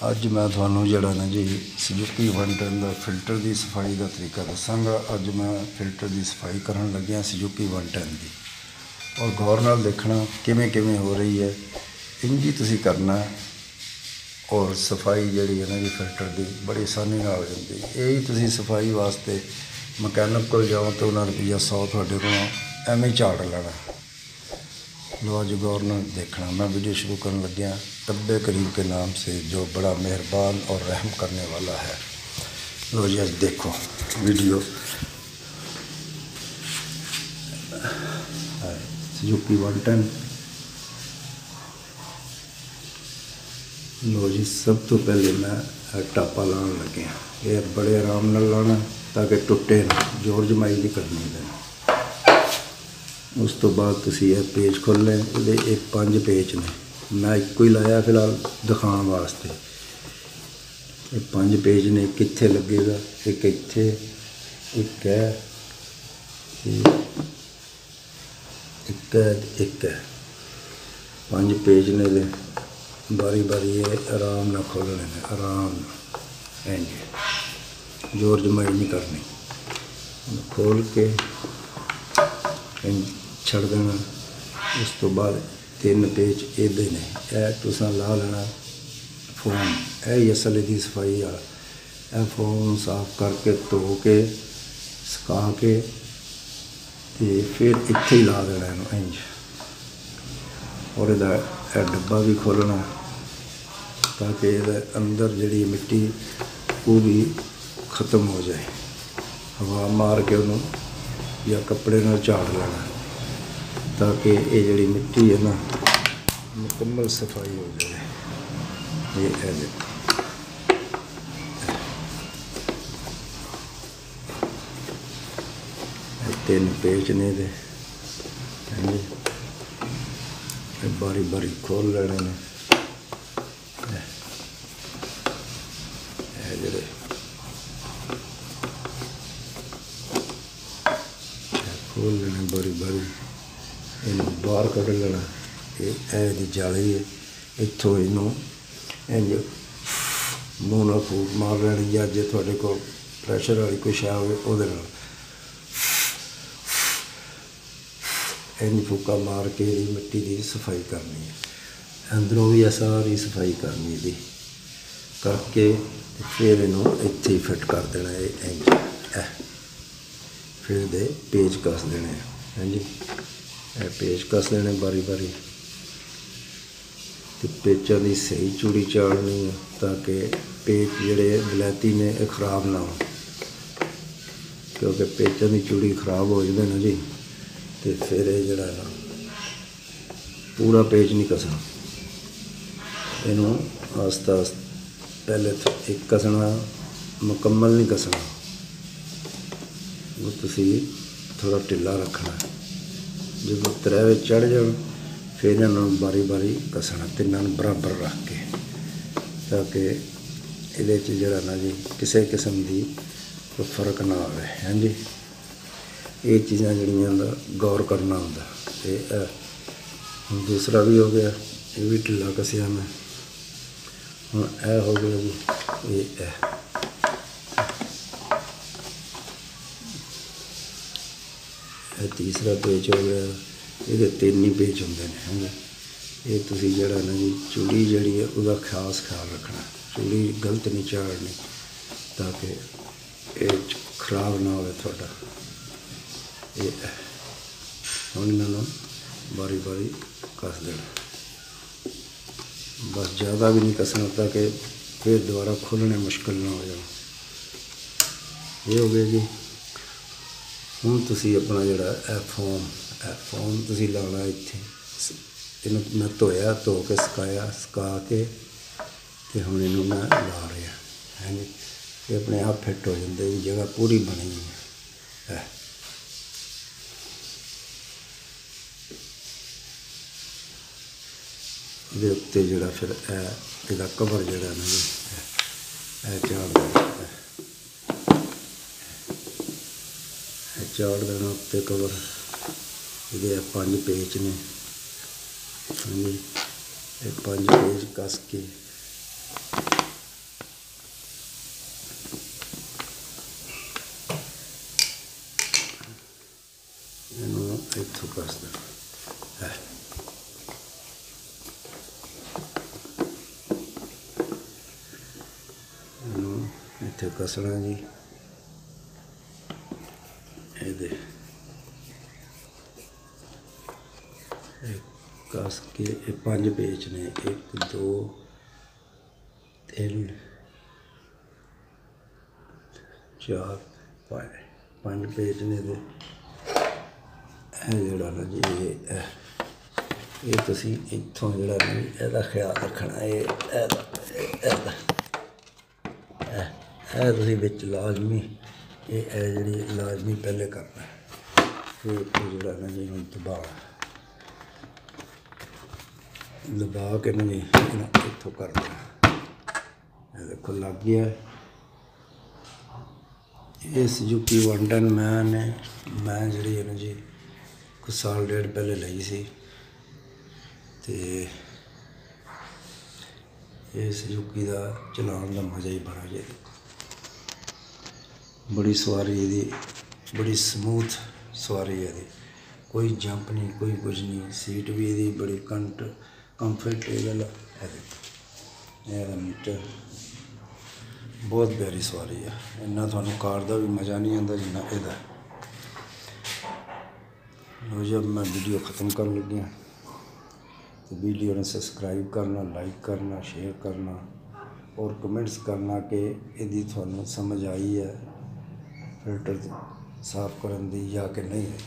ਅੱਜ ਮੈਂ ਤੁਹਾਨੂੰ ਜਿਹੜਾ ਨਾ ਜੀ ਸੁਜ਼ੂਕੀ 110 ਦਾ ਫਿਲਟਰ ਦੀ ਸਫਾਈ ਦਾ ਤਰੀਕਾ ਦੱਸਾਂਗਾ। ਅੱਜ ਮੈਂ ਫਿਲਟਰ ਦੀ ਸਫਾਈ ਕਰਨ ਲੱਗਿਆ ਸੁਜ਼ੂਕੀ 110 ਦੀ, ਔਰ ਗੌਰ ਨਾਲ ਦੇਖਣਾ ਕਿਵੇਂ ਹੋ ਰਹੀ ਹੈ। ਇੰਝ ਹੀ ਤੁਸੀਂ ਕਰਨਾ, ਔਰ ਸਫਾਈ ਜਿਹੜੀ ਹੈ ਨਾ ਜੀ ਫਿਲਟਰ ਦੀ ਬੜੀ ਆਸਾਨੀ ਨਾਲ ਹੋ ਜਾਂਦੀ। ਇਹ ਹੀ ਤੁਸੀਂ ਸਫਾਈ ਵਾਸਤੇ ਮਕੈਨਿਕ ਕੋਲ ਜਾਓ ਤਾਂ ਉਹਨਾਂ ਰੁਪਈਆ 100 ਤੁਹਾਡੇ ਕੋਲੋਂ ਐਵੇਂ ਹੀ ਝਾੜ ਲੈਣਾ। लो आज गौर न देखना। मैं वीडियो शुरू करने लग गया तब्बे करीम के नाम से, जो बड़ा मेहरबान और रहम करने वाला है। लो जी आज देखो वीडियो। सुजुकी 110। लो जी सब तो पहले मैं टापा लाने लगे। ये बड़े आराम नाल लाना ताकि टुटे ना, जोर जमाई नहीं करनी देना। उस तो बाद तुसी यह पेज खोलें, ये 5 पेज ने, मैं एको ही लाया फिलहाल दिखाने वास्ते। ये 5 पेज ने, कित्थे लगेगा, एक इत्थे, एक है, एक है। 5 पेज ने दे बारी बारी ये आराम ना खोलने ने, आराम इंज जोर जमाई नहीं करनी। खोल के छड़ देना। उस तो बाद 3 पेज इहदे ने, यह तुसां ला लेना फोम। यह असल दी सफाई वाला, यह फोम साफ करके धो के सुका के ते फिर इत्थे ही ला देना इहनूं इंज। और इहदा डब्बा भी खोलना ताकि इहदे अंदर जिहड़ी मिट्टी वो भी खत्म हो जाए। हवा मार के उन्होंने या कपड़े नाल झाड़ लेना ताकि ये जिहड़ी मिट्टी है ना मुकम्मल सफाई हो जाए। ये है देखो, ये 3 पेज ने दे बारी बारी खोल लेने ने। जिहड़े खोल लेने बारी बारी, इनू बाहर कढ़ लेना। ये जाली है, इतों इनू इंज मूँह नाल फूक मार लेनी, या जे तुहाडे कोल प्रैशर वाली कोई शै होवे उहदे नाल इंज फूका मार के इहदी मिट्टी की सफाई करनी है। अंदरों भी सारी सफाई करनी इहदी करके फिर इनू इत्थे ही फिट कर देना। ये इंज फिर दे पेज कस देने हैं जी। पेज कस देने बारी बारी, तो पेचों की सही चूड़ी चाड़नी है ताकि पेच जिहड़े बलैती ने खराब ना हो, क्योंकि पेचों की चूड़ी खराब हो जाए ना जी तो फिर ये जिहड़ा ना पूरा पेज नहीं कसना। इनू आस्ता आस्ता पहले एक कसना, मुकम्मल नहीं कसना, वो तुसी थोड़ा ढिला रखना। जो 3 चढ़ जाए फिर इन्होंने बारी बारी कसना, 3 बराबर रख के, ताकि ये जरा ना जी किसी किस्म की कोई फर्क ना आए। हाँ जी, ये चीज़ां जड़ियां दा गौर करना होंदा। ये दूसरा भी हो गया, ये भी ढिला कसिया मैं। हुण ए हो गया जी, ये तीसरा पेज हो गया। ये 3 ही पेज होंगे हैं। ये तुसी जड़ा ना जी चूड़ी जड़ी है उसका खास ख्याल रखना, चूड़ी गलत नहीं चाड़नी ताकि ये खराब ना हो थोड़ा। ये हम इन्होंने बारी बारी कस देना, बस ज़्यादा भी नहीं कसना ताकि फिर दोबारा खोलने मुश्किल ना हो जाए। ये हो गया जी। हुण तुसी अपना जिहड़ा फोम तुसी लाना इत्थे। इन्हूं मैं धोया, धो के सुका के ते हुण इन्हूं मैं ला रहा है जी। ये अपने आप फिट हो जाते, जगह पूरी बनी है। ये उत्ते जिहड़ा फिर इहदा कवर जिहड़ा ना जी चाड़ देना उत्ते कवर। ये 5 पेज ने हाँ जी, 5 पेज कस के कस देना है। इत्थे कसना जी, ये कस के 5 पेच ने, 1 2 3 4 5 पेच ने। जोड़ा ना जी ये तुसी इत्थों जोड़ा ना ਇਹਦਾ ख्याल रखना। ਇਹ ਤੁਸੀਂ ਵਿੱਚ लाजमी ये जी लाजमी पहले करना, फिर जोड़ा ना जी दबा के ना जी इत्थों करना। देखो लग गया। ये सुजुकी 110 मैं जी है ना जी कुछ साल डेढ़ पहले ली सी। तो ये सुजुकी का चलाने का मज़ा ही बड़ा जी। बड़ी सवारी ये बड़ी समूथ सवारी है, कोई जंप नहीं, कोई कुछ नहीं। सीट भी ये बड़ी कंफर्टेबल है। मीटर बहुत प्यारी सवारी है। इन्ना थानू कार का भी मज़ा नहीं आता जिन्ना एदा। लो जब मैं वीडियो ख़त्म कर लगी, तो वीडियो ने सब्सक्राइब करना, लाइक करना, शेयर करना और कमेंट्स करना कि यदि थानू समझ आई है फिल्टर साफ करन दी या कि नहीं है।